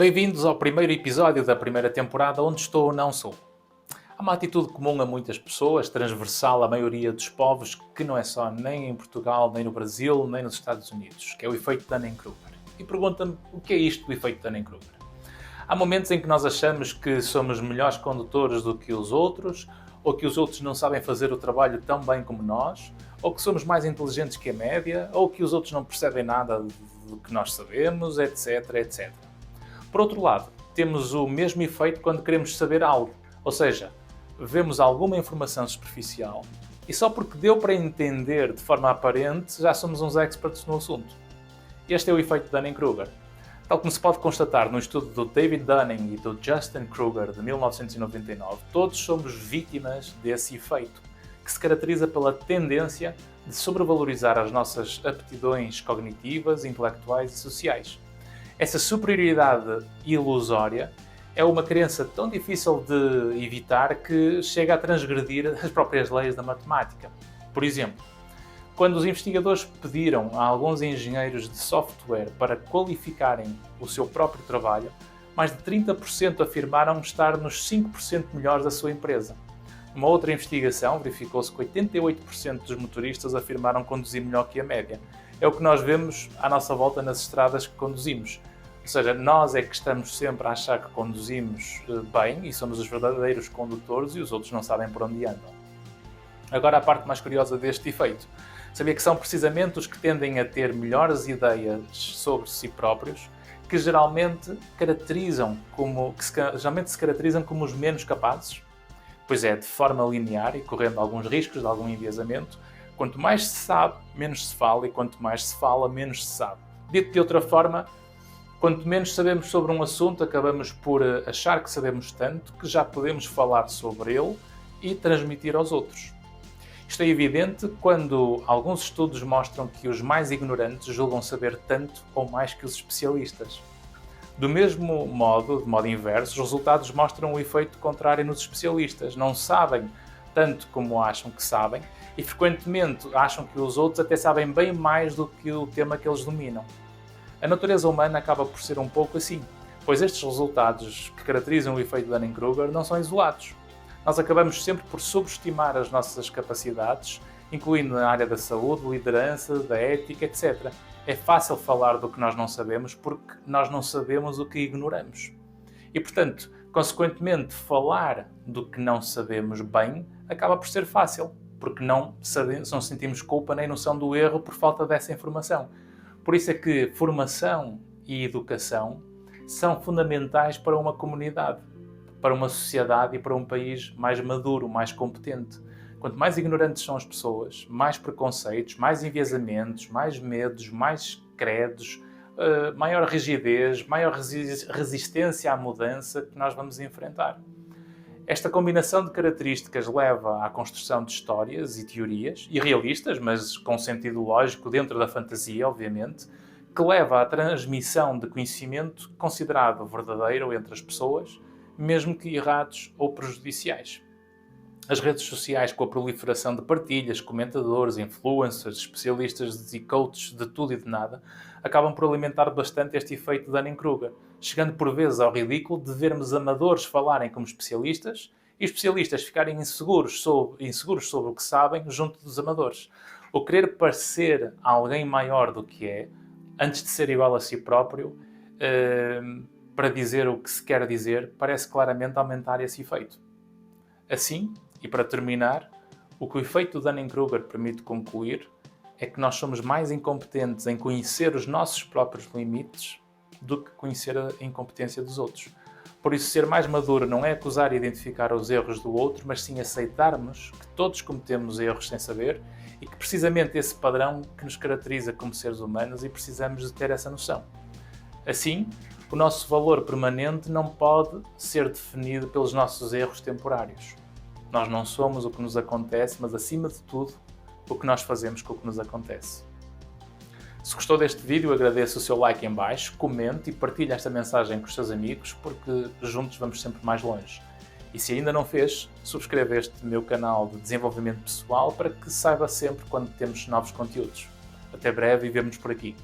Bem-vindos ao primeiro episódio da primeira temporada Onde Estou ou Não Sou. Há uma atitude comum a muitas pessoas, transversal à maioria dos povos, que não é só nem em Portugal, nem no Brasil, nem nos Estados Unidos, que é o efeito Dunning-Kruger. E pergunta-me, o que é isto do efeito Dunning-Kruger? Há momentos em que nós achamos que somos melhores condutores do que os outros, ou que os outros não sabem fazer o trabalho tão bem como nós, ou que somos mais inteligentes que a média, ou que os outros não percebem nada do que nós sabemos, etc, etc. Por outro lado, temos o mesmo efeito quando queremos saber algo, ou seja, vemos alguma informação superficial e só porque deu para entender de forma aparente já somos uns experts no assunto. Este é o efeito Dunning-Kruger. Tal como se pode constatar no estudo do David Dunning e do Justin Kruger de 1999, todos somos vítimas desse efeito, que se caracteriza pela tendência de sobrevalorizar as nossas aptidões cognitivas, intelectuais e sociais. Essa superioridade ilusória é uma crença tão difícil de evitar que chega a transgredir as próprias leis da matemática. Por exemplo, quando os investigadores pediram a alguns engenheiros de software para qualificarem o seu próprio trabalho, mais de 30% afirmaram estar nos 5% melhores da sua empresa. Uma outra investigação verificou-se que 88% dos motoristas afirmaram conduzir melhor que a média. É o que nós vemos à nossa volta nas estradas que conduzimos. Ou seja, nós é que estamos sempre a achar que conduzimos bem e somos os verdadeiros condutores e os outros não sabem por onde andam. Agora a parte mais curiosa deste efeito. Sabia que são precisamente os que tendem a ter melhores ideias sobre si próprios que geralmente se caracterizam como os menos capazes? Pois é, de forma linear e correndo alguns riscos de algum enviesamento, quanto mais se sabe, menos se fala, e quanto mais se fala, menos se sabe. Dito de outra forma, quanto menos sabemos sobre um assunto, acabamos por achar que sabemos tanto que já podemos falar sobre ele e transmitir aos outros. Isto é evidente quando alguns estudos mostram que os mais ignorantes julgam saber tanto ou mais que os especialistas. Do mesmo modo, de modo inverso, os resultados mostram o efeito contrário nos especialistas. Não sabem tanto como acham que sabem e frequentemente acham que os outros até sabem bem mais do que o tema que eles dominam. A natureza humana acaba por ser um pouco assim, pois estes resultados que caracterizam o efeito Dunning-Kruger não são isolados. Nós acabamos sempre por subestimar as nossas capacidades, incluindo na área da saúde, liderança, da ética, etc. É fácil falar do que nós não sabemos porque nós não sabemos o que ignoramos. E, portanto, consequentemente, falar do que não sabemos bem acaba por ser fácil, porque não sentimos culpa nem noção do erro por falta dessa informação. Por isso é que formação e educação são fundamentais para uma comunidade, para uma sociedade e para um país mais maduro, mais competente. Quanto mais ignorantes são as pessoas, mais preconceitos, mais enviesamentos, mais medos, mais credos, maior rigidez, maior resistência à mudança que nós vamos enfrentar. Esta combinação de características leva à construção de histórias e teorias, irrealistas, mas com sentido lógico dentro da fantasia, obviamente, que leva à transmissão de conhecimento considerado verdadeiro entre as pessoas, mesmo que errados ou prejudiciais. As redes sociais, com a proliferação de partilhas, comentadores, influencers, especialistas e coaches de tudo e de nada, acabam por alimentar bastante este efeito Dunning-Kruger, chegando por vezes ao ridículo de vermos amadores falarem como especialistas e especialistas ficarem inseguros sobre o que sabem junto dos amadores. O querer parecer alguém maior do que é, antes de ser igual a si próprio, para dizer o que se quer dizer, parece claramente aumentar esse efeito. Assim, e para terminar, o que o efeito Dunning-Kruger permite concluir é que nós somos mais incompetentes em conhecer os nossos próprios limites do que conhecer a incompetência dos outros. Por isso, ser mais maduro não é acusar e identificar os erros do outro, mas sim aceitarmos que todos cometemos erros sem saber e que precisamente esse padrão que nos caracteriza como seres humanos e precisamos de ter essa noção. Assim, o nosso valor permanente não pode ser definido pelos nossos erros temporários. Nós não somos o que nos acontece, mas acima de tudo, o que nós fazemos com o que nos acontece. Se gostou deste vídeo, agradeço o seu like em baixo, comente e partilhe esta mensagem com os seus amigos, porque juntos vamos sempre mais longe. E se ainda não fez, subscreva este meu canal de desenvolvimento pessoal para que saiba sempre quando temos novos conteúdos. Até breve e vemo-nos por aqui.